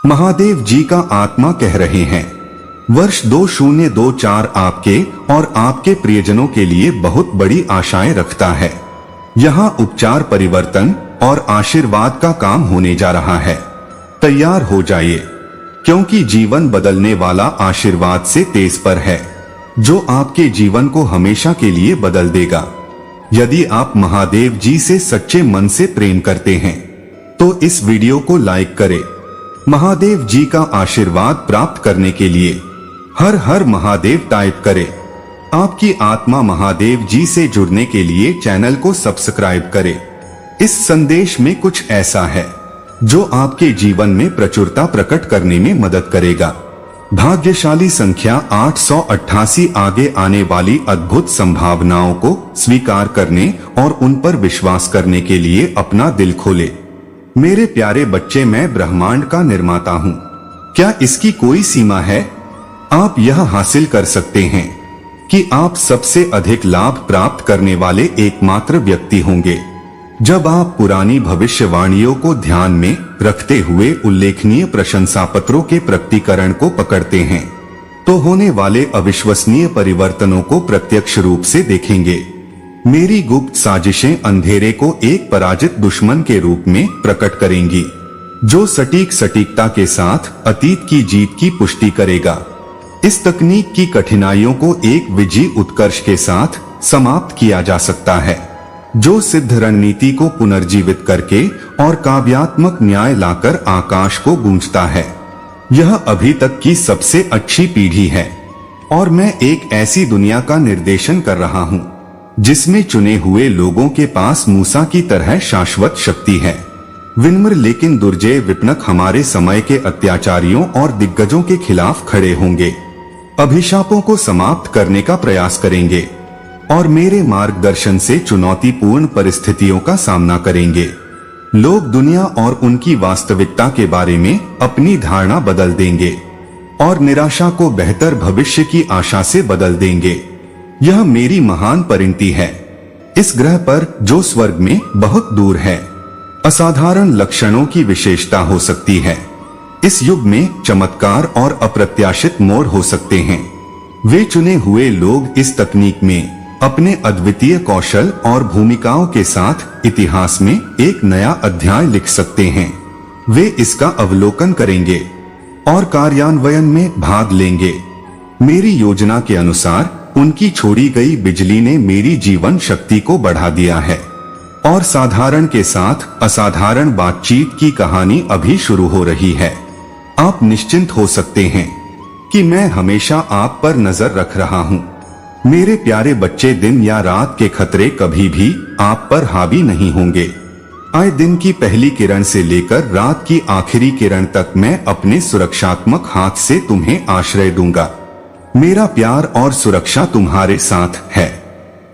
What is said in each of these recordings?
महादेव जी का आत्मा कह रहे हैं, वर्ष 2024 आपके और आपके प्रियजनों के लिए बहुत बड़ी आशाएं रखता है। यहाँ उपचार, परिवर्तन और आशीर्वाद का काम होने जा रहा है। तैयार हो जाइए, क्योंकि जीवन बदलने वाला आशीर्वाद से तेज पर है, जो आपके जीवन को हमेशा के लिए बदल देगा। यदि आप महादेव जी से सच्चे मन से प्रेम करते हैं तो इस वीडियो को लाइक करें। महादेव जी का आशीर्वाद प्राप्त करने के लिए हर हर महादेव टाइप करें। आपकी आत्मा महादेव जी से जुड़ने के लिए चैनल को सब्सक्राइब करें। इस संदेश में कुछ ऐसा है जो आपके जीवन में प्रचुरता प्रकट करने में मदद करेगा। भाग्यशाली संख्या 888 आगे आने वाली अद्भुत संभावनाओं को स्वीकार करने और उन पर विश्वास करने के लिए अपना दिल खोले। मेरे प्यारे बच्चे, मैं ब्रह्मांड का निर्माता हूँ। क्या इसकी कोई सीमा है? आप यह हासिल कर सकते हैं कि आप सबसे अधिक लाभ प्राप्त करने वाले एकमात्र व्यक्ति होंगे जब आप पुरानी भविष्यवाणियों को ध्यान में रखते हुए उल्लेखनीय प्रशंसा पत्रों के प्रकटीकरण को पकड़ते हैं, तो होने वाले अविश्वसनीय परिवर्तनों को प्रत्यक्ष रूप से देखेंगे। मेरी गुप्त साजिशें अंधेरे को एक पराजित दुश्मन के रूप में प्रकट करेंगी, जो सटीकता के साथ अतीत की जीत की पुष्टि करेगा। इस तकनीक की कठिनाइयों को एक विजयी उत्कर्ष के साथ समाप्त किया जा सकता है, जो सिद्ध रणनीति को पुनर्जीवित करके और काव्यात्मक न्याय लाकर आकाश को गूंजता है। यह अभी तक की सबसे अच्छी पीढ़ी है और मैं एक ऐसी दुनिया का निर्देशन कर रहा हूँ जिसमें चुने हुए लोगों के पास मूसा की तरह शाश्वत शक्ति है। विनम्र लेकिन दुर्जय विपनक हमारे समय के अत्याचारियों और दिग्गजों के खिलाफ खड़े होंगे, अभिशापों को समाप्त करने का प्रयास करेंगे और मेरे मार्गदर्शन से चुनौतीपूर्ण परिस्थितियों का सामना करेंगे। लोग दुनिया और उनकी वास्तविकता के बारे में अपनी धारणा बदल देंगे और निराशा को बेहतर भविष्य की आशा से बदल देंगे। यह मेरी महान परिणति है इस ग्रह पर जो स्वर्ग में बहुत दूर है। असाधारण लक्षणों की विशेषता हो सकती है। इस युग में चमत्कार और अप्रत्याशित मोड़ हो सकते हैं। वे चुने हुए लोग इस तकनीक में अपने अद्वितीय कौशल और भूमिकाओं के साथ इतिहास में एक नया अध्याय लिख सकते हैं। वे इसका अवलोकन करेंगे और कार्यान्वयन में भाग लेंगे। मेरी योजना के अनुसार उनकी छोड़ी गई बिजली ने मेरी जीवन शक्ति को बढ़ा दिया है और साधारण के साथ असाधारण बातचीत की कहानी अभी शुरू हो रही है। आप निश्चिंत हो सकते हैं कि मैं हमेशा आप पर नजर रख रहा हूँ। मेरे प्यारे बच्चे, दिन या रात के खतरे कभी भी आप पर हावी नहीं होंगे। आए दिन की पहली किरण से लेकर रात की आखिरी किरण तक मैं अपने सुरक्षात्मक हाथ से तुम्हें आश्रय दूंगा। मेरा प्यार और सुरक्षा तुम्हारे साथ है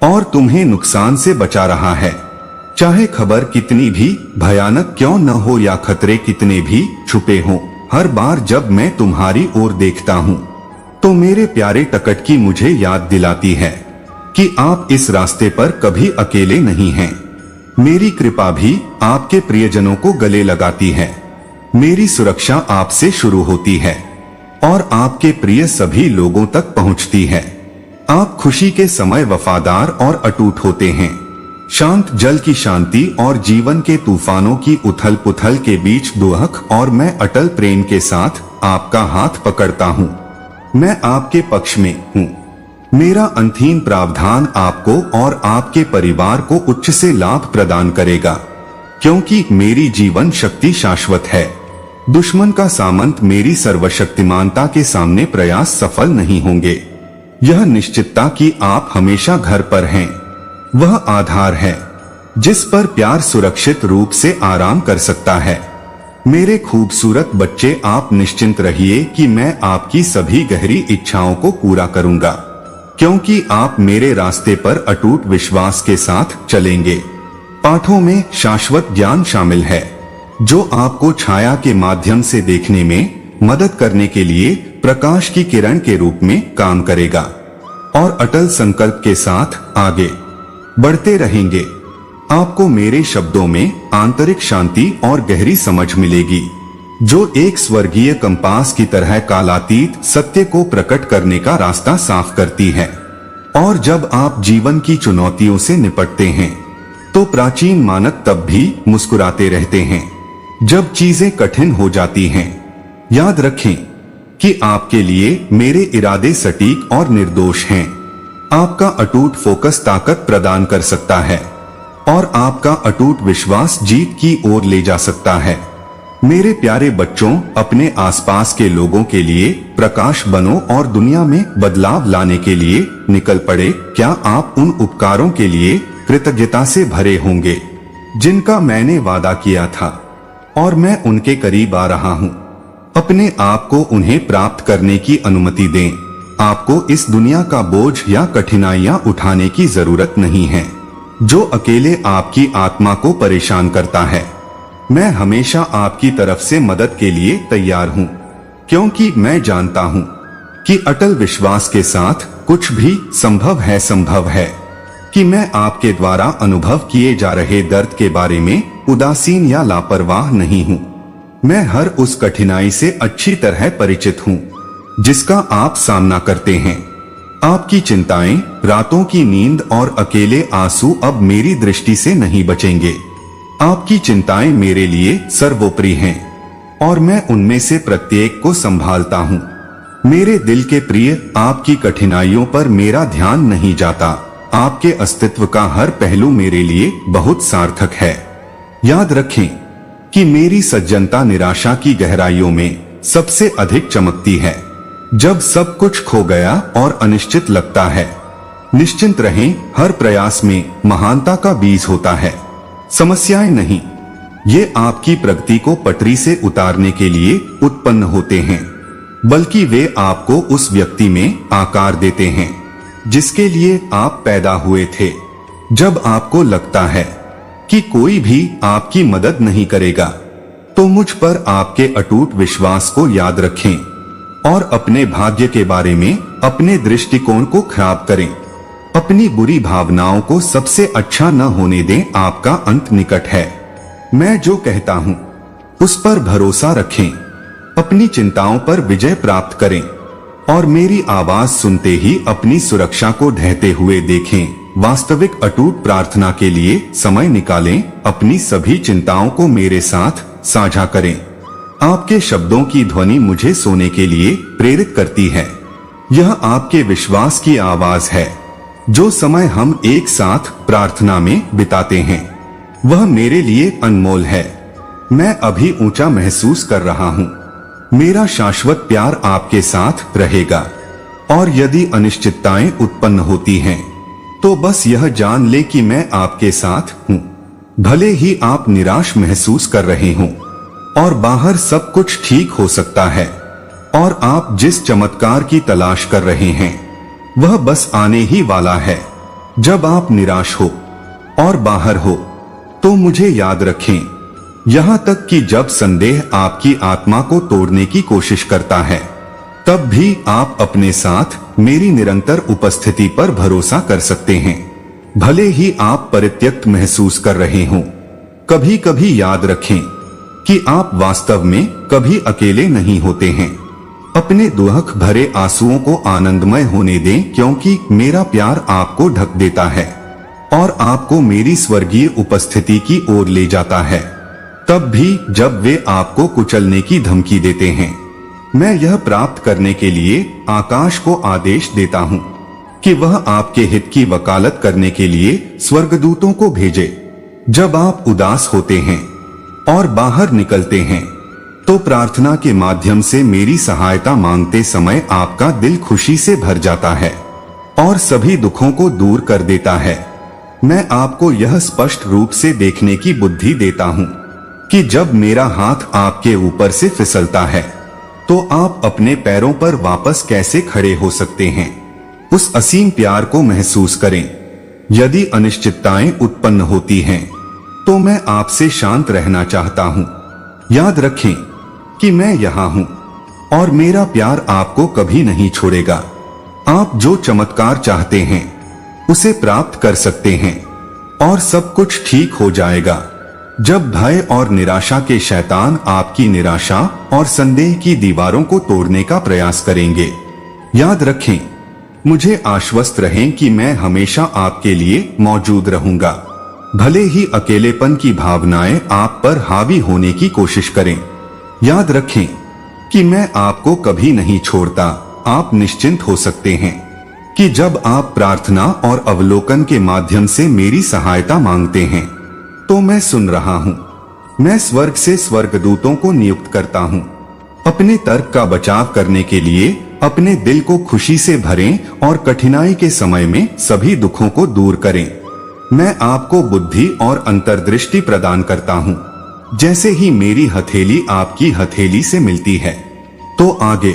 और तुम्हें नुकसान से बचा रहा है। चाहे खबर कितनी भी भयानक क्यों न हो या खतरे कितने भी छुपे हों, हर बार जब मैं तुम्हारी ओर देखता हूँ तो मेरे प्यारे टकटकी मुझे याद दिलाती है कि आप इस रास्ते पर कभी अकेले नहीं हैं। मेरी कृपा भी आपके प्रियजनों को गले लगाती है। मेरी सुरक्षा आपसे शुरू होती है और आपके प्रिय सभी लोगों तक पहुंचती है। आप खुशी के समय वफादार और अटूट होते हैं। शांत जल की शांति और जीवन के तूफानों की उथल पुथल के बीच दुहक और मैं अटल प्रेम के साथ आपका हाथ पकड़ता हूँ। मैं आपके पक्ष में हूँ। मेरा अंतहीन प्रावधान आपको और आपके परिवार को उच्च से लाभ प्रदान करेगा, क्योंकि मेरी जीवन शक्ति शाश्वत है। दुश्मन का सामंत मेरी सर्वशक्तिमानता के सामने प्रयास सफल नहीं होंगे। यह निश्चितता कि आप हमेशा घर पर हैं, वह आधार है जिस पर प्यार सुरक्षित रूप से आराम कर सकता है। मेरे खूबसूरत बच्चे, आप निश्चिंत रहिए कि मैं आपकी सभी गहरी इच्छाओं को पूरा करूंगा, क्योंकि आप मेरे रास्ते पर अटूट विश्वास के साथ चलेंगे। पाठों में शाश्वत ज्ञान शामिल है जो आपको छाया के माध्यम से देखने में मदद करने के लिए प्रकाश की किरण के रूप में काम करेगा और अटल संकल्प के साथ आगे बढ़ते रहेंगे। आपको मेरे शब्दों में आंतरिक शांति और गहरी समझ मिलेगी। जो एक स्वर्गीय कंपास की तरह कालातीत सत्य को प्रकट करने का रास्ता साफ करती है। और जब आप जीवन की चुनौतियों से निपटते हैं तो प्राचीन मानक तब भी मुस्कुराते रहते हैं जब चीजें कठिन हो जाती हैं। याद रखें कि आपके लिए मेरे इरादे सटीक और निर्दोष हैं। आपका अटूट फोकस ताकत प्रदान कर सकता है और आपका अटूट विश्वास जीत की ओर ले जा सकता है। मेरे प्यारे बच्चों, अपने आसपास के लोगों के लिए प्रकाश बनो और दुनिया में बदलाव लाने के लिए निकल पड़े। क्या आप उन उपकारों के लिए कृतज्ञता से भरे होंगे जिनका मैंने वादा किया था और मैं उनके करीब आ रहा हूँ। अपने आप को उन्हें प्राप्त करने की अनुमति दें। आपको इस दुनिया का बोझ या कठिनाइयां उठाने की जरूरत नहीं है जो अकेले आपकी आत्मा को परेशान करता है। मैं हमेशा आपकी तरफ से मदद के लिए तैयार हूँ, क्योंकि मैं जानता हूँ कि अटल विश्वास के साथ कुछ भी संभव है कि मैं आपके द्वारा अनुभव किए जा रहे दर्द के बारे में उदासीन या लापरवाह नहीं हूँ। मैं हर उस कठिनाई से अच्छी तरह परिचित हूँ जिसका आप सामना करते हैं। आपकी चिंताएं, रातों की नींद और अकेले आंसू अब मेरी दृष्टि से नहीं बचेंगे। आपकी चिंताएं मेरे लिए सर्वोपरि हैं और मैं उनमें से प्रत्येक को संभालता हूँ। मेरे दिल के प्रिय, आपकी कठिनाइयों पर मेरा ध्यान नहीं जाता। आपके अस्तित्व का हर पहलू मेरे लिए बहुत सार्थक है। याद रखें कि मेरी सज्जनता निराशा की गहराइयों में सबसे अधिक चमकती है जब सब कुछ खो गया और अनिश्चित लगता है। निश्चिंत रहें, हर प्रयास में महानता का बीज होता है, समस्याएं नहीं। ये आपकी प्रगति को पटरी से उतारने के लिए उत्पन्न होते हैं, बल्कि वे आपको उस व्यक्ति में आकार देते हैं जिसके लिए आप पैदा हुए थे। जब आपको लगता है कि कोई भी आपकी मदद नहीं करेगा, तो मुझ पर आपके अटूट विश्वास को याद रखें और अपने भाग्य के बारे में अपने दृष्टिकोण को खराब करें। अपनी बुरी भावनाओं को सबसे अच्छा न होने दें, आपका अंत निकट है। मैं जो कहता हूँ उस पर भरोसा रखें, अपनी चिंताओं पर विजय प्राप्त करें और मेरी आवाज सुनते ही अपनी सुरक्षा को ढहते हुए देखें। वास्तविक अटूट प्रार्थना के लिए समय निकालें, अपनी सभी चिंताओं को मेरे साथ साझा करें। आपके शब्दों की ध्वनि मुझे सोने के लिए प्रेरित करती है। यह आपके विश्वास की आवाज है। जो समय हम एक साथ प्रार्थना में बिताते हैं वह मेरे लिए अनमोल है। मैं अभी ऊंचा महसूस कर रहा हूँ। मेरा शाश्वत प्यार आपके साथ रहेगा और यदि अनिश्चितताएं उत्पन्न होती हैं तो बस यह जान ले कि मैं आपके साथ हूँ। भले ही आप निराश महसूस कर रहे हों और बाहर सब कुछ ठीक हो सकता है और आप जिस चमत्कार की तलाश कर रहे हैं वह बस आने ही वाला है। जब आप निराश हो और बाहर हो तो मुझे याद रखें, यहाँ तक कि जब संदेह आपकी आत्मा को तोड़ने की कोशिश करता है तब भी आप अपने साथ मेरी निरंतर उपस्थिति पर भरोसा कर सकते हैं। भले ही आप परित्यक्त महसूस कर रहे हों, कभी कभी याद रखें कि आप वास्तव में कभी अकेले नहीं होते हैं। अपने दुख भरे आंसुओं को आनंदमय होने दें, क्योंकि मेरा प्यार आपको ढक देता है और आपको मेरी स्वर्गीय उपस्थिति की ओर ले जाता है। तब भी जब वे आपको कुचलने की धमकी देते हैं, मैं यह प्राप्त करने के लिए आकाश को आदेश देता हूँ कि वह आपके हित की वकालत करने के लिए स्वर्गदूतों को भेजे। जब आप उदास होते हैं और बाहर निकलते हैं तो प्रार्थना के माध्यम से मेरी सहायता मांगते समय आपका दिल खुशी से भर जाता है और सभी दुखों को दूर कर देता है। मैं आपको यह स्पष्ट रूप से देखने की बुद्धि देता हूँ कि जब मेरा हाथ आपके ऊपर से फिसलता है तो आप अपने पैरों पर वापस कैसे खड़े हो सकते हैं। उस असीम प्यार को महसूस करें। यदि अनिश्चितताएं उत्पन्न होती हैं तो मैं आपसे शांत रहना चाहता हूँ। याद रखें कि मैं यहाँ हूँ और मेरा प्यार आपको कभी नहीं छोड़ेगा। आप जो चमत्कार चाहते हैं उसे प्राप्त कर सकते हैं और सब कुछ ठीक हो जाएगा। जब भय और निराशा के शैतान आपकी निराशा और संदेह की दीवारों को तोड़ने का प्रयास करेंगे। याद रखें, मुझे आश्वस्त रहें कि मैं हमेशा आपके लिए मौजूद रहूंगा। भले ही अकेलेपन की भावनाएं आप पर हावी होने की कोशिश करें, याद रखें कि मैं आपको कभी नहीं छोड़ता। आप निश्चिंत हो सकते हैं कि जब आप प्रार्थना और अवलोकन के माध्यम से मेरी सहायता मांगते हैं तो मैं सुन रहा हूं। मैं स्वर्ग से स्वर्गदूतों को नियुक्त करता हूं। अपने तर्क का बचाव करने के लिए अपने दिल को खुशी से भरें और कठिनाई के समय में सभी दुखों को दूर करें। मैं आपको बुद्धि और अंतर्दृष्टि प्रदान करता हूं। जैसे ही मेरी हथेली आपकी हथेली से मिलती है तो आगे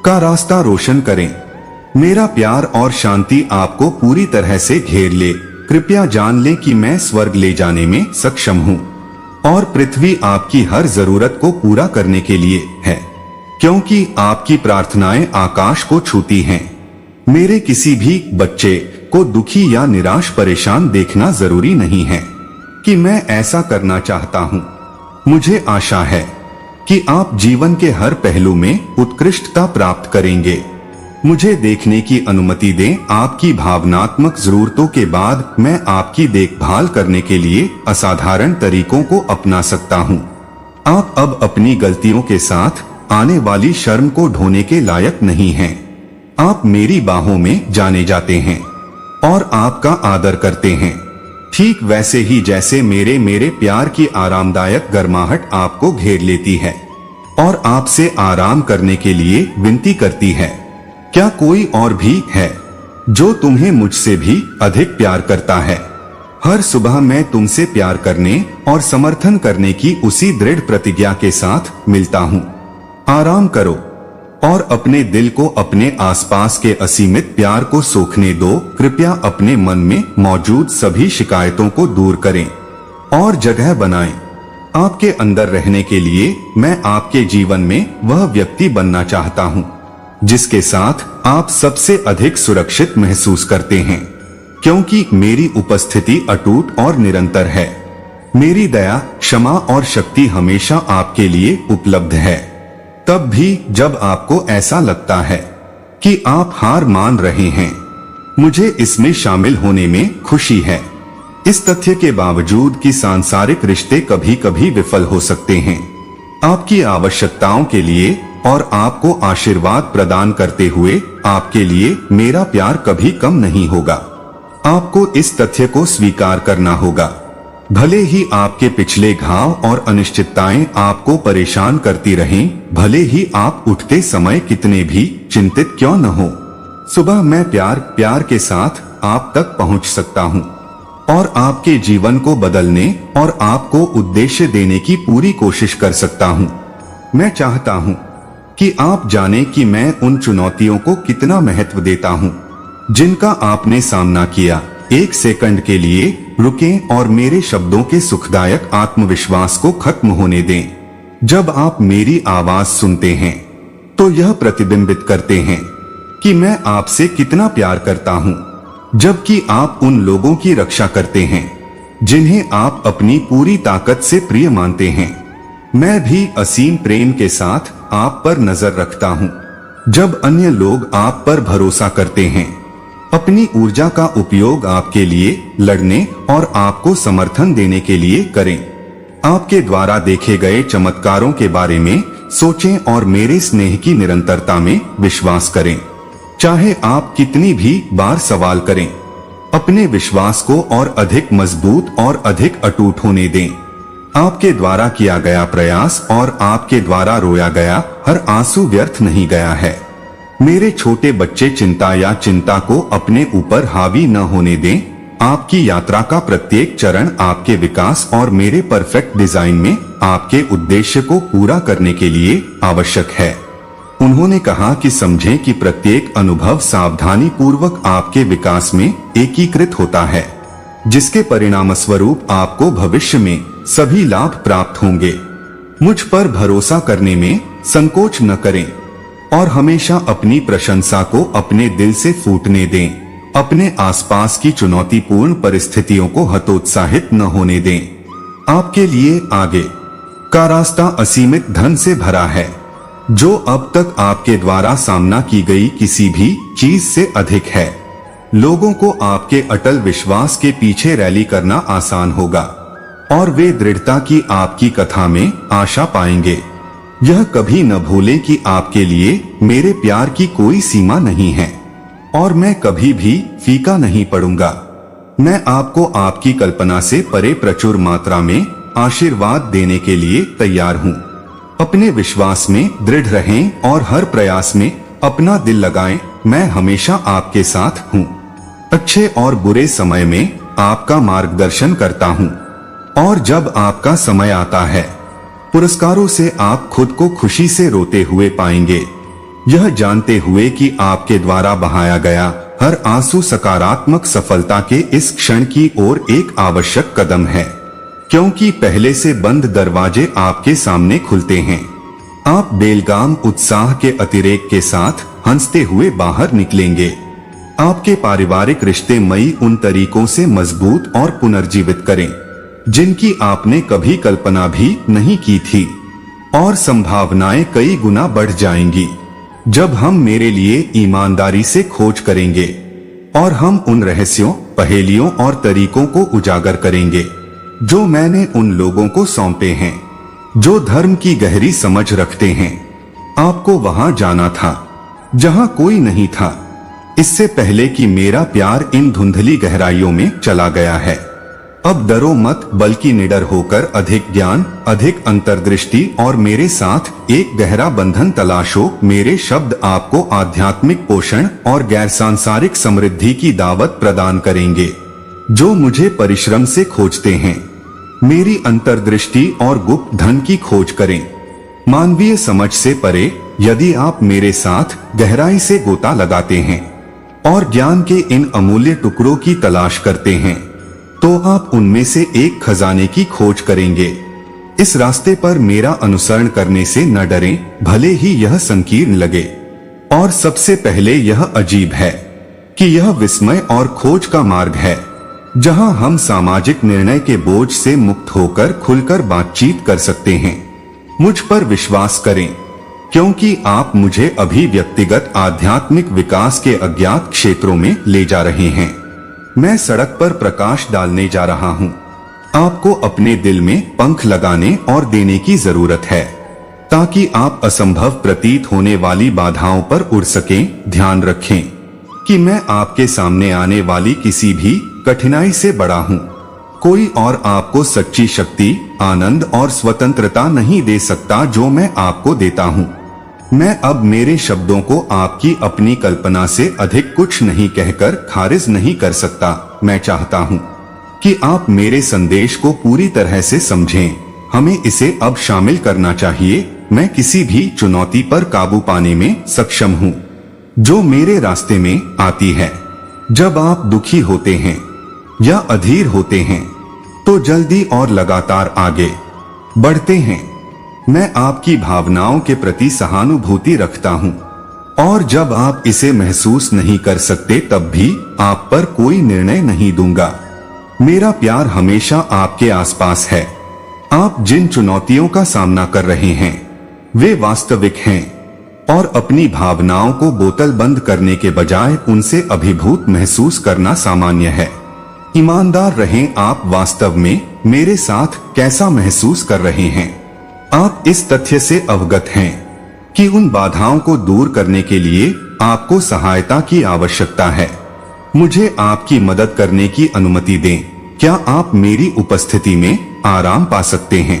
का रास्ता रोशन करें। मेरा प्यार और शांति आपको पूरी तरह से घेर ले। कृपया जान लें कि मैं स्वर्ग ले जाने में सक्षम हूं और पृथ्वी आपकी हर जरूरत को पूरा करने के लिए है, क्योंकि आपकी प्रार्थनाएं आकाश को छूती हैं। मेरे किसी भी बच्चे को दुखी या निराश परेशान देखना जरूरी नहीं है कि मैं ऐसा करना चाहता हूं। मुझे आशा है कि आप जीवन के हर पहलू में उत्कृष्टता प्राप्त करेंगे। मुझे देखने की अनुमति दें। आपकी भावनात्मक जरूरतों के बाद मैं आपकी देखभाल करने के लिए असाधारण तरीकों को अपना सकता हूं। आप अब अपनी गलतियों के साथ आने वाली शर्म को ढोने के लायक नहीं हैं। आप मेरी बाहों में जाने जाते हैं और आपका आदर करते हैं, ठीक वैसे ही जैसे मेरे प्यार की आरामदायक गर्माहट आपको घेर लेती है और आपसे आराम करने के लिए विनती करती है। क्या कोई और भी है जो तुम्हें मुझसे भी अधिक प्यार करता है? हर सुबह मैं तुमसे प्यार करने और समर्थन करने की उसी दृढ़ प्रतिज्ञा के साथ मिलता हूँ। आराम करो और अपने दिल को अपने आसपास के असीमित प्यार को सोखने दो। कृपया अपने मन में मौजूद सभी शिकायतों को दूर करें और जगह बनाएं। आपके अंदर रहने के लिए मैं आपके जीवन में वह व्यक्ति बनना चाहता हूँ जिसके साथ आप सबसे अधिक सुरक्षित महसूस करते हैं, क्योंकि मेरी उपस्थिति अटूट और निरंतर है। मेरी दया, क्षमा और शक्ति हमेशा आपके लिए उपलब्ध है। तब भी जब आपको ऐसा लगता है कि आप हार मान रहे हैं, मुझे इसमें शामिल होने में खुशी है। इस तथ्य के बावजूद कि सांसारिक रिश्ते कभी कभी विफल हो सकते हैं, आपकी आवश्यकताओं के लिए और आपको आशीर्वाद प्रदान करते हुए आपके लिए मेरा प्यार कभी कम नहीं होगा। आपको इस तथ्य को स्वीकार करना होगा। भले ही आपके पिछले घाव और अनिश्चितताएं आपको परेशान करती रहें, भले ही आप उठते समय कितने भी चिंतित क्यों न हो, सुबह मैं प्यार के साथ आप तक पहुंच सकता हूं और आपके जीवन को बदलने और आपको उद्देश्य देने की पूरी कोशिश कर सकता हूं। मैं चाहता हूं कि आप जानें कि मैं उन चुनौतियों को कितना महत्व देता हूं जिनका आपने सामना किया। एक सेकंड के लिए रुकें और मेरे शब्दों के सुखदायक आत्मविश्वास को खत्म होने दें। जब आप मेरी आवाज सुनते हैं तो यह प्रतिबिंबित करते हैं कि मैं आपसे कितना प्यार करता हूं, जबकि आप उन लोगों की रक्षा करते हैं जिन्हें आप अपनी पूरी ताकत से प्रिय मानते हैं। मैं भी असीम प्रेम के साथ आप पर नजर रखता हूं। जब अन्य लोग आप पर भरोसा करते हैं, अपनी ऊर्जा का उपयोग आपके लिए लड़ने और आपको समर्थन देने के लिए करें। आपके द्वारा देखे गए चमत्कारों के बारे में सोचें और मेरे स्नेह की निरंतरता में विश्वास करें। चाहे आप कितनी भी बार सवाल करें, अपने विश्वास को और अधिक मजबूत और अधिक अटूट होने दें। आपके द्वारा किया गया प्रयास और आपके द्वारा रोया गया हर आंसू व्यर्थ नहीं गया है। मेरे छोटे बच्चे, चिंता को अपने ऊपर हावी न होने दें। आपकी यात्रा का प्रत्येक चरण आपके विकास और मेरे परफेक्ट डिजाइन में आपके उद्देश्य को पूरा करने के लिए आवश्यक है। उन्होंने कहा कि समझें कि प्रत्येक अनुभव सावधानी पूर्वक आपके विकास में एकीकृत होता है, जिसके परिणामस्वरूप आपको भविष्य में सभी लाभ प्राप्त होंगे। मुझ पर भरोसा करने में संकोच न करें और हमेशा अपनी प्रशंसा को अपने दिल से फूटने दें। अपने आसपास की चुनौतीपूर्ण परिस्थितियों को हतोत्साहित न होने दें। आपके लिए आगे का रास्ता असीमित धन से भरा है, जो अब तक आपके द्वारा सामना की गई किसी भी चीज से अधिक है। लोगों को आपके अटल विश्वास के पीछे रैली करना आसान होगा और वे दृढ़ता की आपकी कथा में आशा पाएंगे। यह कभी न भूलें कि आपके लिए मेरे प्यार की कोई सीमा नहीं है और मैं कभी भी फीका नहीं पड़ूंगा। मैं आपको आपकी कल्पना से परे प्रचुर मात्रा में आशीर्वाद देने के लिए तैयार हूँ। अपने विश्वास में दृढ़ रहें और हर प्रयास में अपना दिल लगाएं। मैं हमेशा आपके साथ हूँ। अच्छे और बुरे समय में आपका मार्गदर्शन करता हूँ और जब आपका समय आता है, पुरस्कारों से आप खुद को खुशी से रोते हुए पाएंगे, यह जानते हुए कि आपके द्वारा बहाया गया हर आंसू सकारात्मक सफलता के इस क्षण की ओर एक आवश्यक कदम है, क्योंकि पहले से बंद दरवाजे आपके सामने खुलते हैं। आप बेलगाम उत्साह के अतिरेक के साथ हंसते हुए बाहर निकलेंगे। आपके पारिवारिक रिश्ते मई उन तरीकों से मजबूत और पुनर्जीवित करें जिनकी आपने कभी कल्पना भी नहीं की थी, और संभावनाएं कई गुना बढ़ जाएंगी जब हम मेरे लिए ईमानदारी से खोज करेंगे और हम उन रहस्यों, पहेलियों और तरीकों को उजागर करेंगे जो मैंने उन लोगों को सौंपे हैं जो धर्म की गहरी समझ रखते हैं। आपको वहां जाना था जहां कोई नहीं था, इससे पहले कि मेरा प्यार इन धुंधली गहराइयों में चला गया है। अब डरो मत, बल्कि निडर होकर अधिक ज्ञान, अधिक अंतर्दृष्टि और मेरे साथ एक गहरा बंधन तलाशो। मेरे शब्द आपको आध्यात्मिक पोषण और गैर सांसारिक समृद्धि की दावत प्रदान करेंगे जो मुझे परिश्रम से खोजते हैं। मेरी अंतर्दृष्टि और गुप्त धन की खोज करें, मानवीय समझ से परे। यदि आप मेरे साथ गहराई से गोता लगाते हैं और ज्ञान के इन अमूल्य टुकड़ों की तलाश करते हैं, तो आप उनमें से एक खजाने की खोज करेंगे। इस रास्ते पर मेरा अनुसरण करने से न डरें, भले ही यह संकीर्ण लगे। और सबसे पहले यह अजीब है कि यह विस्मय और खोज का मार्ग है, जहां हम सामाजिक निर्णय के बोझ से मुक्त होकर खुलकर बातचीत कर सकते हैं। मुझ पर विश्वास करें, क्योंकि आप मुझे अभी व्यक्तिगत आध्यात्मिक विकास के अज्ञात क्षेत्रों में ले जा रहे हैं। मैं सड़क पर प्रकाश डालने जा रहा हूँ। आपको अपने दिल में पंख लगाने और देने की जरूरत है, ताकि आप असंभव प्रतीत होने वाली बाधाओं पर उड़ सकें। ध्यान रखें कि मैं आपके सामने आने वाली किसी भी कठिनाई से बड़ा हूँ। कोई और आपको सच्ची शक्ति, आनंद और स्वतंत्रता नहीं दे सकता जो मैं आपको देता हूँ। मैं अब मेरे शब्दों को आपकी अपनी कल्पना से अधिक कुछ नहीं कहकर खारिज नहीं कर सकता। मैं चाहता हूँ कि आप मेरे संदेश को पूरी तरह से समझें। हमें इसे अब शामिल करना चाहिए। मैं किसी भी चुनौती पर काबू पाने में सक्षम हूँ जो मेरे रास्ते में आती है। जब आप दुखी होते हैं या अधीर होते हैं, तो जल्दी और लगातार आगे बढ़ते हैं। मैं आपकी भावनाओं के प्रति सहानुभूति रखता हूँ, और जब आप इसे महसूस नहीं कर सकते, तब भी आप पर कोई निर्णय नहीं दूंगा। मेरा प्यार हमेशा आपके आसपास है। आप जिन चुनौतियों का सामना कर रहे हैं वे वास्तविक हैं, और अपनी भावनाओं को बोतल बंद करने के बजाय उनसे अभिभूत महसूस करना सामान्य है। ईमानदार रहें, आप वास्तव में मेरे साथ कैसा महसूस कर रहे हैं। आप इस तथ्य से अवगत हैं कि उन बाधाओं को दूर करने के लिए आपको सहायता की आवश्यकता है। मुझे आपकी मदद करने की अनुमति दें। क्या आप मेरी उपस्थिति में आराम पा सकते हैं,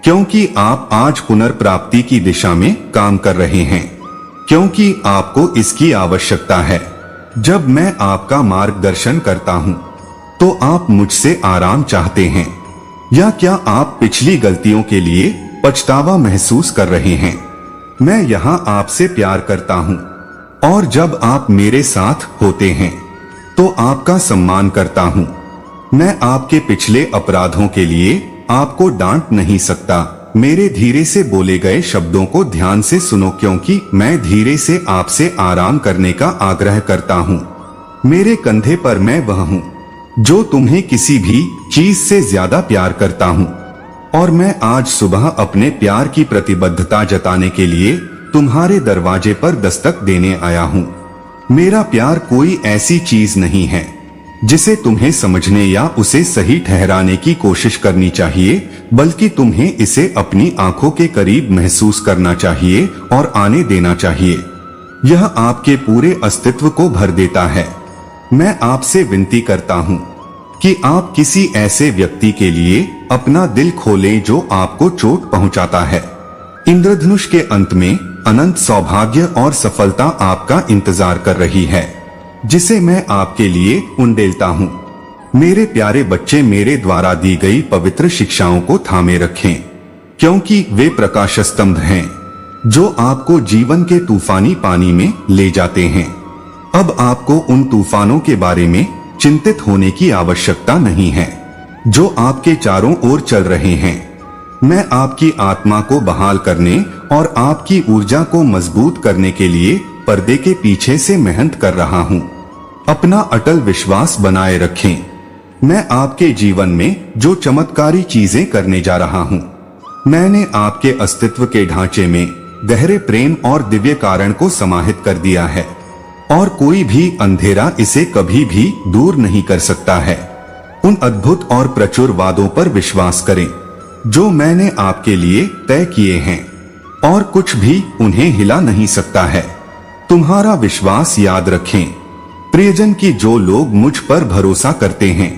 क्योंकि आप आज पुनर्प्राप्ति की दिशा में काम कर रहे हैं, क्योंकि आपको इसकी आवश्यकता है। जब मैं आपका मार्गदर्शन करता हूं, तो आप मुझसे आराम चाहते हैं, या क्या आप पिछली गलतियों के लिए पछतावा महसूस कर रहे हैं। मैं यहाँ आपसे प्यार करता हूँ, और जब आप मेरे साथ होते हैं तो आपका सम्मान करता हूँ। मैं आपके पिछले अपराधों के लिए आपको डांट नहीं सकता। मेरे धीरे से बोले गए शब्दों को ध्यान से सुनो, क्योंकि मैं धीरे से आपसे आराम करने का आग्रह करता हूँ। मेरे कंधे पर मैं वह हूँ जो तुम्हें किसी भी चीज से ज्यादा प्यार करता हूँ। और मैं आज सुबह अपने प्यार की प्रतिबद्धता जताने के लिए तुम्हारे दरवाजे पर दस्तक देने आया हूँ। मेरा प्यार कोई ऐसी चीज नहीं है जिसे तुम्हें समझने या उसे सही ठहराने की कोशिश करनी चाहिए, बल्कि तुम्हें इसे अपनी आंखों के करीब महसूस करना चाहिए और आने देना चाहिए। यह आपके पूरे अस्तित्व को भर देता है। मैं आपसे विनती करता हूँ कि आप किसी ऐसे व्यक्ति के लिए अपना दिल खोलें जो आपको चोट पहुंचाता है। इंद्रधनुष के अंत में अनंत सौभाग्य और सफलता आपका इंतजार कर रही है, जिसे मैं आपके लिए उंडेलता हूँ। मेरे प्यारे बच्चे, मेरे द्वारा दी गई पवित्र शिक्षाओं को थामे रखें, क्योंकि वे प्रकाश स्तंभ हैं जो आपको जीवन के तूफानी पानी में ले जाते हैं। अब आपको उन तूफानों के बारे में चिंतित होने की आवश्यकता नहीं है जो आपके चारों ओर चल रहे हैं। मैं आपकी आत्मा को बहाल करने और आपकी ऊर्जा को मजबूत करने के लिए पर्दे के पीछे से मेहनत कर रहा हूँ। अपना अटल विश्वास बनाए रखें। मैं आपके जीवन में जो चमत्कारी चीजें करने जा रहा हूँ, मैंने आपके अस्तित्व के ढांचे में गहरे प्रेम और दिव्य कारण को समाहित कर दिया है और कोई भी अंधेरा इसे कभी भी दूर नहीं कर सकता है। उन अद्भुत और प्रचुर वादों पर विश्वास करें जो मैंने आपके लिए तय किए हैं, और कुछ भी उन्हें हिला नहीं सकता है। तुम्हारा विश्वास याद रखें। प्रियजन की जो लोग मुझ पर भरोसा करते हैं,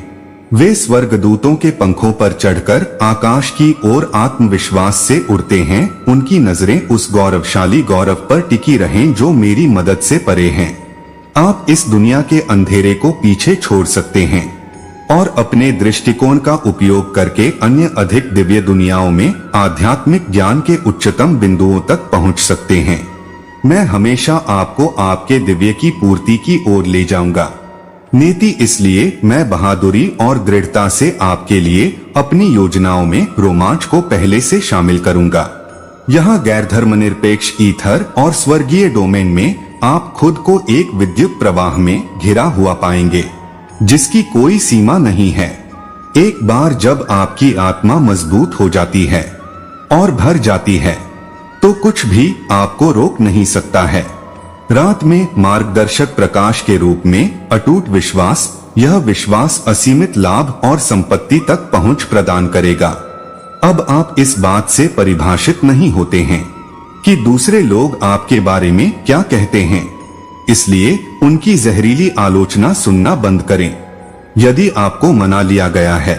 वे स्वर्गदूतों के पंखों पर चढ़कर आकाश की ओर आत्मविश्वास से उड़ते हैं। उनकी नजरें उस गौरवशाली गौरव पर टिकी रहें जो मेरी मदद से परे हैं। आप इस दुनिया के अंधेरे को पीछे छोड़ सकते हैं और अपने दृष्टिकोण का उपयोग करके अन्य अधिक दिव्य दुनियाओं में आध्यात्मिक ज्ञान के उच्चतम बिंदुओं तक पहुंच सकते हैं। मैं हमेशा आपको आपके दिव्य की पूर्ति की ओर ले जाऊंगा। नीति इसलिए मैं बहादुरी और दृढ़ता से आपके लिए अपनी योजनाओं में रोमांच को पहले से शामिल करूंगा। यहाँ गैर धर्मनिरपेक्ष ईथर और स्वर्गीय डोमेन में आप खुद को एक विद्युत प्रवाह में घिरा हुआ पाएंगे जिसकी कोई सीमा नहीं है। एक बार जब आपकी आत्मा मजबूत हो जाती है और भर जाती है तो कुछ भी आपको रोक नहीं सकता है। रात में मार्गदर्शक प्रकाश के रूप में अटूट विश्वास, यह विश्वास असीमित लाभ और संपत्ति तक पहुंच प्रदान करेगा। अब आप इस बात से परिभाषित नहीं होते हैं कि दूसरे लोग आपके बारे में क्या कहते हैं, इसलिए उनकी जहरीली आलोचना सुनना बंद करें। यदि आपको मना लिया गया है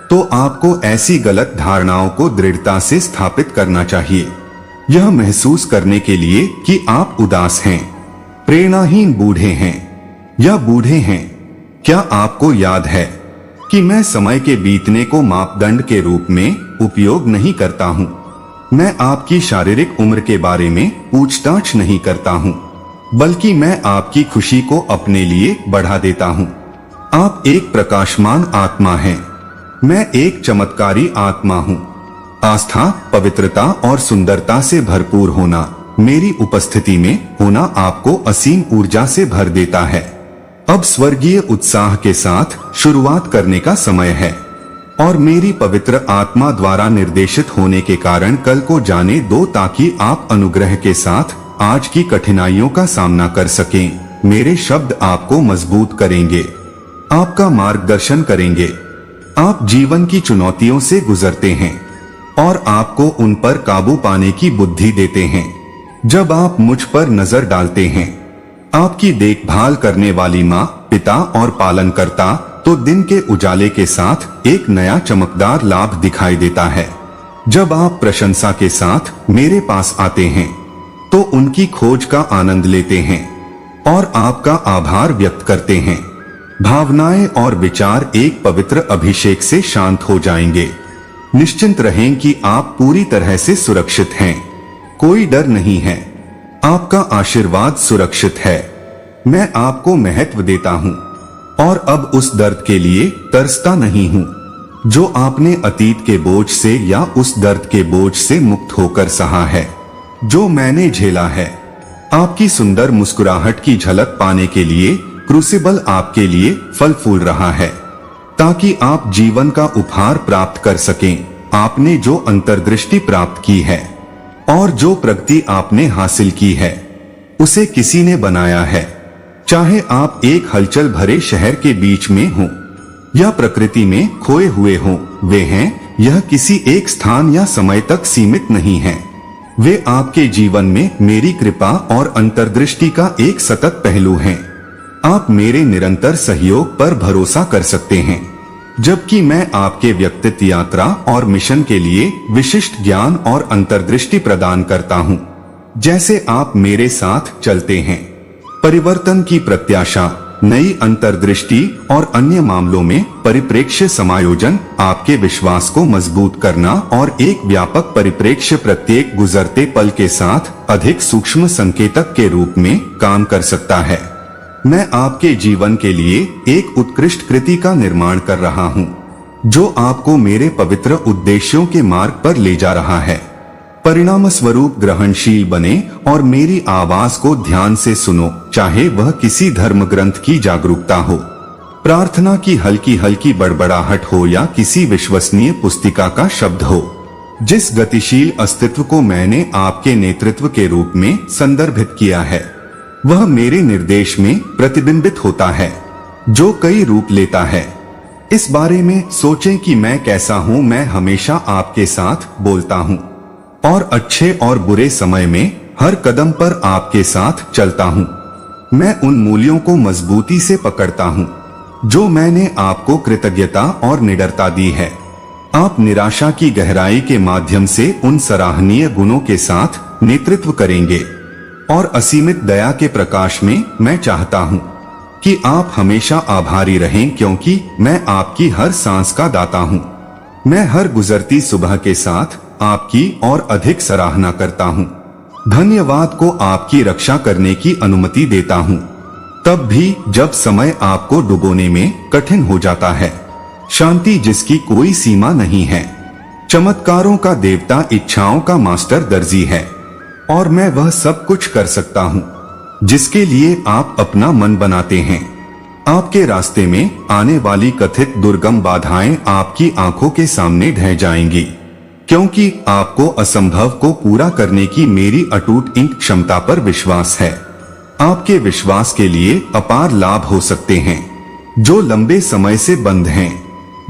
तो आपको ऐसी गलत धारणाओं को दृढ़ता से स्थापित करना चाहिए, यह महसूस करने के लिए कि आप उदास हैं, प्रेरणाहीन बूढ़े हैं या बूढ़े हैं। क्या आपको याद है कि मैं समय के बीतने को मापदंड के रूप में उपयोग नहीं करता हूँ। मैं आपकी शारीरिक उम्र के बारे में पूछताछ नहीं करता हूँ, बल्कि मैं आपकी खुशी को अपने लिए बढ़ा देता हूँ। आप एक प्रकाशमान आत्मा हैं, मैं एक चमत्कारी आत्मा हूँ। आस्था, पवित्रता और सुंदरता से भरपूर होना, मेरी उपस्थिति में होना आपको असीम ऊर्जा से भर देता है। अब स्वर्गीय उत्साह के साथ शुरुआत करने का समय है और मेरी पवित्र आत्मा द्वारा निर्देशित होने के कारण कल को जाने दो, ताकि आप अनुग्रह के साथ आज की कठिनाइयों का सामना कर सकें। मेरे शब्द आपको मजबूत करेंगे, आपका मार्गदर्शन करेंगे। आप जीवन की चुनौतियों से गुजरते हैं और आपको उन पर काबू पाने की बुद्धि देते हैं। जब आप मुझ पर नजर डालते हैं, आपकी देखभाल करने वाली माँ, पिता और पालनकर्ता, तो दिन के उजाले के साथ एक नया चमकदार लाभ दिखाई देता है। जब आप प्रशंसा के साथ मेरे पास आते हैं तो उनकी खोज का आनंद लेते हैं और आपका आभार व्यक्त करते हैं। भावनाएं और विचार एक पवित्र अभिषेक से शांत हो जाएंगे। निश्चिंत रहें कि आप पूरी तरह से सुरक्षित हैं, कोई डर नहीं है, आपका आशीर्वाद सुरक्षित है। मैं आपको महत्व देता हूँ और अब उस दर्द के लिए तरसता नहीं हूँ जो आपने अतीत के बोझ से या उस दर्द के बोझ से मुक्त होकर सहा है जो मैंने झेला है। आपकी सुंदर मुस्कुराहट की झलक पाने के लिए क्रूसिबल आपके लिए फल फूल रहा है, ताकि आप जीवन का उपहार प्राप्त कर सकें। आपने जो अंतर्दृष्टि प्राप्त की है और जो प्रगति आपने हासिल की है, उसे किसी ने बनाया है। चाहे आप एक हलचल भरे शहर के बीच में हो या प्रकृति में खोए हुए हो, वे हैं। यह किसी एक स्थान या समय तक सीमित नहीं है। वे आपके जीवन में मेरी कृपा और अंतर्दृष्टि का एक सतत पहलू हैं। आप मेरे निरंतर सहयोग पर भरोसा कर सकते हैं, जबकि मैं आपके व्यक्तित्व यात्रा और मिशन के लिए विशिष्ट ज्ञान और अंतर्दृष्टि प्रदान करता हूं। जैसे आप मेरे साथ चलते हैं, परिवर्तन की प्रत्याशा, नई अंतर्दृष्टि और अन्य मामलों में परिप्रेक्ष्य समायोजन आपके विश्वास को मजबूत करना और एक व्यापक परिप्रेक्ष्य प्रत्येक गुजरते पल के साथ अधिक सूक्ष्म संकेतक के रूप में काम कर सकता है। मैं आपके जीवन के लिए एक उत्कृष्ट कृति का निर्माण कर रहा हूं, जो आपको मेरे पवित्र उद्देश्यों के मार्ग पर ले जा रहा है। परिणाम स्वरूप ग्रहणशील बने और मेरी आवाज को ध्यान से सुनो, चाहे वह किसी धर्म ग्रंथ की जागरूकता हो, प्रार्थना की हल्की हल्की बड़बड़ाहट हो या किसी विश्वसनीय पुस्तिका का शब्द हो। जिस गतिशील अस्तित्व को मैंने आपके नेतृत्व के रूप में संदर्भित किया है, वह मेरे निर्देश में प्रतिबिंबित होता है, जो कई रूप लेता है। इस बारे में सोचें कि मैं कैसा हूं। मैं हमेशा आपके साथ बोलता हूं और अच्छे और बुरे समय में हर कदम पर आपके साथ चलता हूं। मैं उन मूल्यों को मजबूती से पकड़ता हूं जो मैंने आपको कृतज्ञता और निडरता दी है। आप निराशा की गहराई के माध्यम से उन सराहनीय गुणों के साथ नेतृत्व करेंगे और असीमित दया के प्रकाश में मैं चाहता हूं कि आप हमेशा आभारी रहें, क्योंकि मैं आपकी हर सांस का दाता हूं। मैं हर गुजरती सुबह के साथ आपकी और अधिक सराहना करता हूं। धन्यवाद को आपकी रक्षा करने की अनुमति देता हूं, तब भी जब समय आपको डुबोने में कठिन हो जाता है। शांति जिसकी कोई सीमा नहीं है, चमत्कारों का देवता, इच्छाओं का मास्टर दर्जी है, और मैं वह सब कुछ कर सकता हूं जिसके लिए आप अपना मन बनाते हैं। आपके रास्ते में आने वाली कथित दुर्गम बाधाएं आपकी आंखों के सामने ढह जाएंगी, क्योंकि आपको असंभव को पूरा करने की मेरी अटूट इन क्षमता पर विश्वास है। आपके विश्वास के लिए अपार लाभ हो सकते हैं जो लंबे समय से बंद हैं,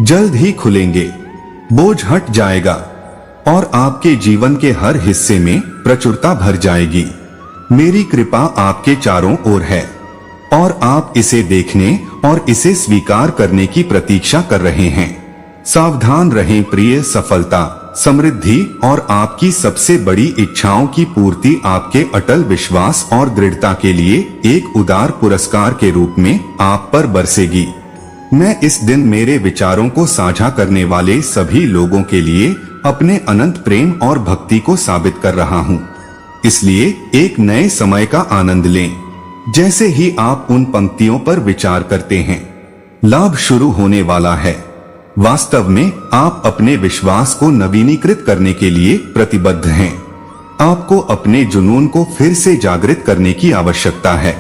जल्द ही खुलेंगे। बोझ हट जाएगा और आपके जीवन के हर हिस्से में प्रचुरता भर जाएगी। मेरी कृपा आपके चारों ओर है और आप इसे देखने और इसे स्वीकार करने की प्रतीक्षा कर रहे हैं। सावधान रहें प्रिय, सफलता, समृद्धि और आपकी सबसे बड़ी इच्छाओं की पूर्ति आपके अटल विश्वास और दृढ़ता के लिए एक उदार पुरस्कार के रूप में आप पर बरसेगी। मैं इस दिन मेरे विचारों को साझा करने वाले सभी लोगों के लिए अपने अनंत प्रेम और भक्ति को साबित कर रहा हूं। इसलिए एक नए समय का आनंद लें। जैसे ही आप उन पंक्तियों पर विचार करते हैं, लाभ शुरू होने वाला है। वास्तव में आप अपने विश्वास को नवीनीकृत करने के लिए प्रतिबद्ध हैं। आपको अपने जुनून को फिर से जागृत करने की आवश्यकता है,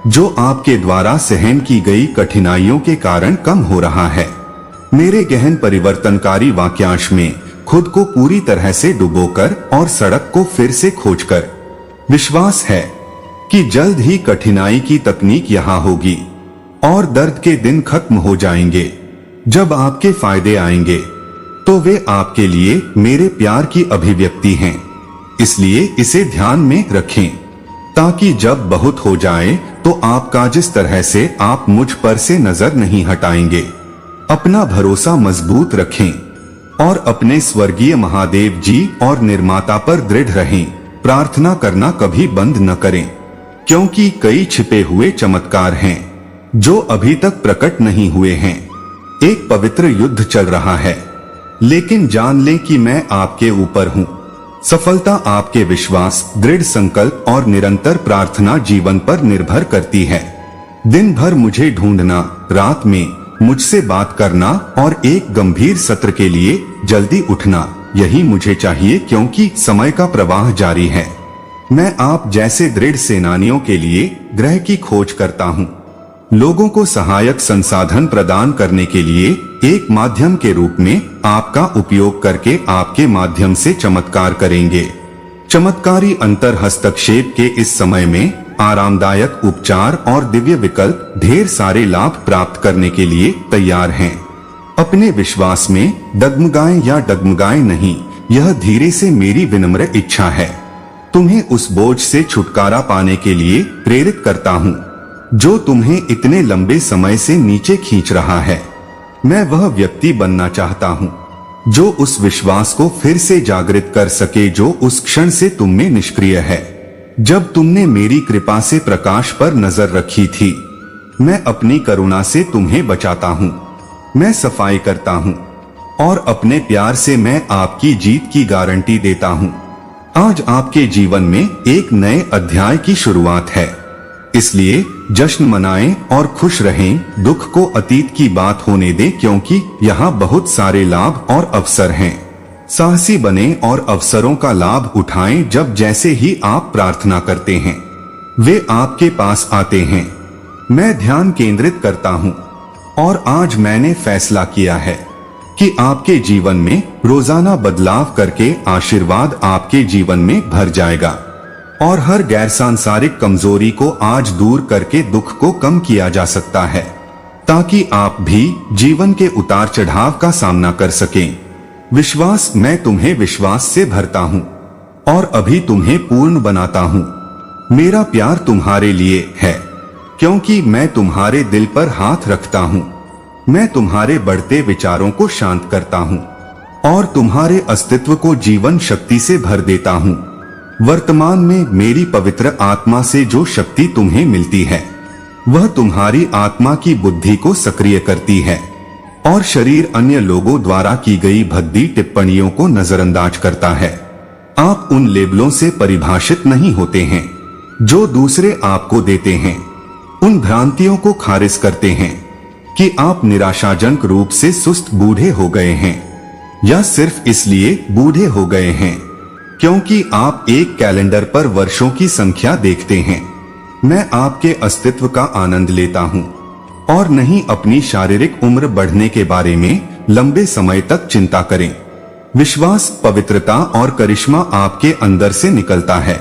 जो आपके द्वारा सहन की गई कठिनाइयों के कारण कम हो रहा है। मेरे गहन परिवर्तनकारी वाक्यांश में खुद को पूरी तरह से डुबोकर और सड़क को फिर से खोजकर विश्वास है कि जल्द ही कठिनाई की तकनीक यहाँ होगी और दर्द के दिन खत्म हो जाएंगे। जब आपके फायदे आएंगे तो वे आपके लिए मेरे प्यार की अभिव्यक्ति हैं। इसलिए इसे ध्यान में रखें, ताकि जब बहुत हो जाए तो आपका जिस तरह से आप मुझ पर से नजर नहीं हटाएंगे। अपना भरोसा मजबूत रखें और अपने स्वर्गीय महादेव जी और निर्माता पर दृढ़ रहें। प्रार्थना करना कभी बंद न करें, क्योंकि कई छिपे हुए चमत्कार हैं जो अभी तक प्रकट नहीं हुए हैं। एक पवित्र युद्ध चल रहा है, लेकिन जान लें कि मैं आपके ऊपर हूँ। सफलता आपके विश्वास, दृढ़ संकल्प और निरंतर प्रार्थना जीवन पर निर्भर करती है। दिन भर मुझे ढूंढना, रात में मुझसे बात करना और एक गंभीर सत्र के लिए जल्दी उठना, यही मुझे चाहिए, क्योंकि समय का प्रवाह जारी है। मैं आप जैसे दृढ़ सेनानियों के लिए ग्रह की खोज करता हूँ। लोगों को सहायक संसाधन प्रदान करने के लिए एक माध्यम के रूप में आपका उपयोग करके आपके माध्यम से चमत्कार करेंगे। चमत्कारी अंतर हस्तक्षेप के इस समय में आरामदायक उपचार और दिव्य विकल्प ढेर सारे लाभ प्राप्त करने के लिए तैयार हैं। अपने विश्वास में डगमगाएं या डगमगाएं नहीं, यह धीरे से मेरी विनम्र इच्छा है। तुम्हें उस बोझ से छुटकारा पाने के लिए प्रेरित करता हूँ जो तुम्हें इतने लंबे समय से नीचे खींच रहा है। मैं वह व्यक्ति बनना चाहता हूँ जो उस विश्वास को फिर से जागृत कर सके जो उस क्षण से तुम में निष्क्रिय है जब तुमने मेरी कृपा से प्रकाश पर नजर रखी थी। मैं अपनी करुणा से तुम्हें बचाता हूँ, मैं सफाई करता हूँ और अपने प्यार से मैं आपकी जीत की गारंटी देता हूँ। आज आपके जीवन में एक नए अध्याय की शुरुआत है, इसलिए जश्न मनाएं और खुश रहें। दुख को अतीत की बात होने दें क्योंकि यहाँ बहुत सारे लाभ और अवसर हैं। साहसी बने और अवसरों का लाभ उठाएं। जब जैसे ही आप प्रार्थना करते हैं वे आपके पास आते हैं। मैं ध्यान केंद्रित करता हूँ और आज मैंने फैसला किया है कि आपके जीवन में रोजाना बदलाव करके आशीर्वाद आपके जीवन में भर जाएगा और हर गैर सांसारिक कमजोरी को आज दूर करके दुख को कम किया जा सकता है ताकि आप भी जीवन के उतार चढ़ाव का सामना कर सकें। विश्वास, मैं तुम्हें विश्वास से भरता हूँ और अभी तुम्हें पूर्ण बनाता हूँ। मेरा प्यार तुम्हारे लिए है क्योंकि मैं तुम्हारे दिल पर हाथ रखता हूँ। मैं तुम्हारे बढ़ते विचारों को शांत करता हूँ और तुम्हारे अस्तित्व को जीवन शक्ति से भर देता हूँ। वर्तमान में मेरी पवित्र आत्मा से जो शक्ति तुम्हें मिलती है वह तुम्हारी आत्मा की बुद्धि को सक्रिय करती है और शरीर अन्य लोगों द्वारा की गई भद्दी टिप्पणियों को नजरअंदाज करता है। आप उन लेबलों से परिभाषित नहीं होते हैं जो दूसरे आपको देते हैं। उन भ्रांतियों को खारिज करते हैं कि आप निराशाजनक रूप से सुस्त बूढ़े हो गए हैं या सिर्फ इसलिए बूढ़े हो गए हैं क्योंकि आप एक कैलेंडर पर वर्षों की संख्या देखते हैं। मैं आपके अस्तित्व का आनंद लेता हूँ और नहीं अपनी शारीरिक उम्र बढ़ने के बारे में लंबे समय तक चिंता करें। विश्वास, पवित्रता और करिश्मा आपके अंदर से निकलता है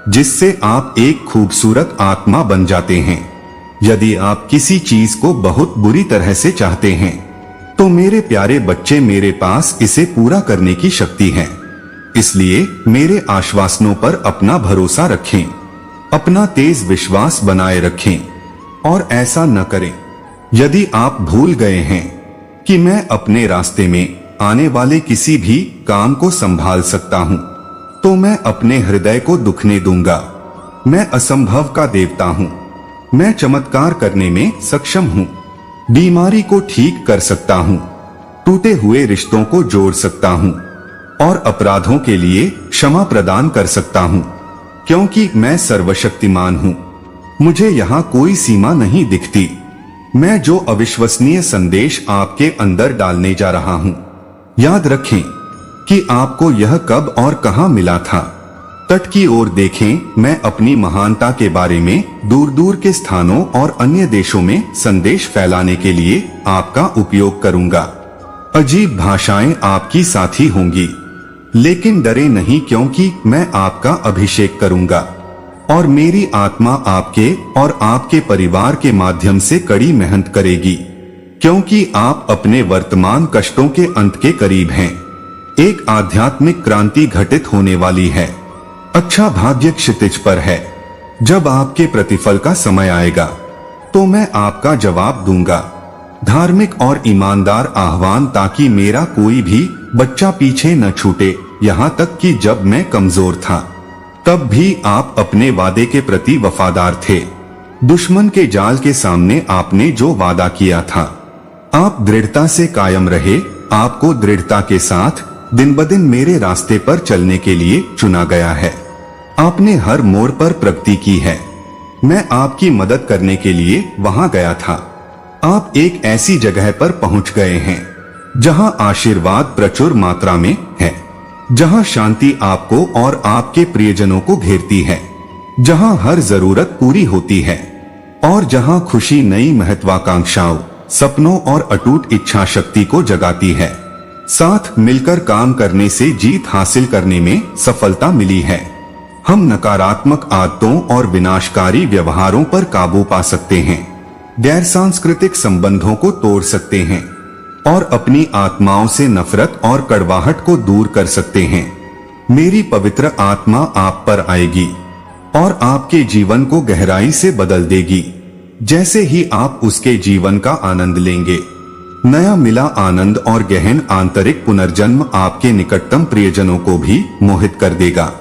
जिससे आप एक खूबसूरत आत्मा बन जाते हैं। यदि आप किसी चीज को बहुत बुरी तरह से चाहते हैं तो मेरे प्यारे बच्चे, मेरे पास इसे पूरा करने की शक्ति है। इसलिए मेरे आश्वासनों पर अपना भरोसा रखें, अपना तेज विश्वास बनाए रखें और ऐसा न करें। यदि आप भूल गए हैं कि मैं अपने रास्ते में आने वाले किसी भी काम को संभाल सकता हूँ तो मैं अपने हृदय को दुखने दूंगा। मैं असंभव का देवता हूँ। मैं चमत्कार करने में सक्षम हूँ। बीमारी को ठीक कर सकता हूँ, टूटे हुए रिश्तों को जोड़ सकता हूँ और अपराधों के लिए क्षमा प्रदान कर सकता हूँ क्योंकि मैं सर्वशक्तिमान हूँ। मुझे यहाँ कोई सीमा नहीं दिखती। मैं जो अविश्वसनीय संदेश आपके अंदर डालने जा रहा हूँ, याद रखें कि आपको यह कब और कहाँ मिला था। तट की ओर देखें। मैं अपनी महानता के बारे में दूर दूर के स्थानों और अन्य देशों में संदेश फैलाने के लिए आपका उपयोग करूंगा। अजीब भाषाएं आपकी साथी होंगी, लेकिन डरे नहीं क्योंकि मैं आपका अभिषेक करूंगा और मेरी आत्मा आपके और आपके परिवार के माध्यम से कड़ी मेहनत करेगी क्योंकि आप अपने वर्तमान कष्टों के अंत के करीब हैं। एक आध्यात्मिक क्रांति घटित होने वाली है। अच्छा भाग्य क्षितिज पर है। जब आपके प्रतिफल का समय आएगा तो मैं आपका जवाब दूंगा। धार्मिक और ईमानदार आह्वान ताकि मेरा कोई भी बच्चा पीछे न छूटे। यहाँ तक कि जब मैं कमजोर था तब भी आप अपने वादे के प्रति वफादार थे। दुश्मन के जाल के सामने आपने जो वादा किया था, आप दृढ़ता से कायम रहे। आपको दृढ़ता के साथ दिन ब दिन मेरे रास्ते पर चलने के लिए चुना गया है। आपने हर मोड़ पर प्रगति की है। मैं आपकी मदद करने के लिए वहां गया था। आप एक ऐसी जगह पर पहुंच गए हैं जहां आशीर्वाद प्रचुर मात्रा में है, जहां शांति आपको और आपके प्रियजनों को घेरती है, जहां हर जरूरत पूरी होती है। और जहां खुशी नई महत्वाकांक्षाओं, सपनों और अटूट इच्छा शक्ति को जगाती है। साथ मिलकर काम करने से जीत हासिल करने में सफलता मिली है। हम नकारात्मक आदतों और विनाशकारी व्यवहारों पर काबू पा सकते हैं, गैर सांस्कृतिक संबंधों को तोड़ सकते हैं और अपनी आत्माओं से नफरत और कड़वाहट को दूर कर सकते हैं। मेरी पवित्र आत्मा आप पर आएगी और आपके जीवन को गहराई से बदल देगी। जैसे ही आप उसके जीवन का आनंद लेंगे, नया मिला आनंद और गहन आंतरिक पुनर्जन्म आपके निकटतम प्रियजनों को भी मोहित कर देगा।